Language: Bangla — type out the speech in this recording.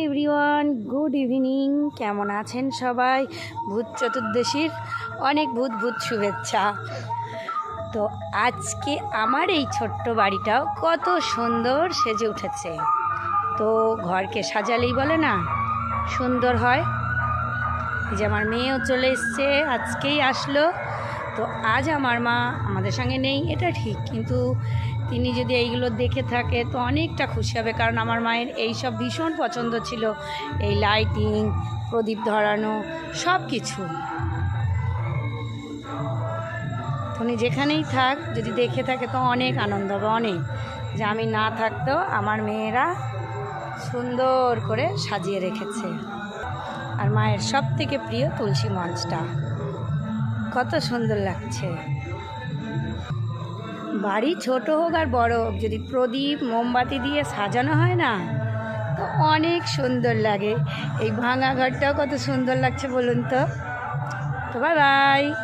Everyone, good evening. কেমন আছেন সবাই? ভূত চতুর্দশীর অনেক ভূত ভূত শুভেচ্ছা। তো আজকে আমার এই ছোট্ট বাড়িটাও কত সুন্দর সেজে উঠেছে। তো ঘরকে সাজালেই বলে না সুন্দর হয়। এই যে আমার মেয়েও চলে এসছে, আজকেই আসলো। তো আজ আমার মা আমাদের সঙ্গে নেই, এটা ঠিক, কিন্তু তিনি যদি এইগুলো দেখে থাকে তো অনেকটা খুশি হবে, কারণ আমার মায়ের এই সব ভীষণ পছন্দ ছিল, এই লাইটিং, প্রদীপ ধরানো, সব কিছু। উনি যেখানেই থাক যদি দেখে থাকে তো অনেক আনন্দ হবে, অনেক, যে আমি না থাকতেও আমার মেয়েরা সুন্দর করে সাজিয়ে রেখেছে। আর মায়ের সব থেকে প্রিয় তুলসী মঞ্চটা কত সুন্দর লাগছে। বাড়ি ছোট হোক আর বড় হোক, যদি প্রদীপ মোমবাতি দিয়ে সাজানো হয় না তো অনেক সুন্দর লাগে। এই ভাঙা ঘরটাও কত সুন্দর লাগছে বলুন তো। Bye bye.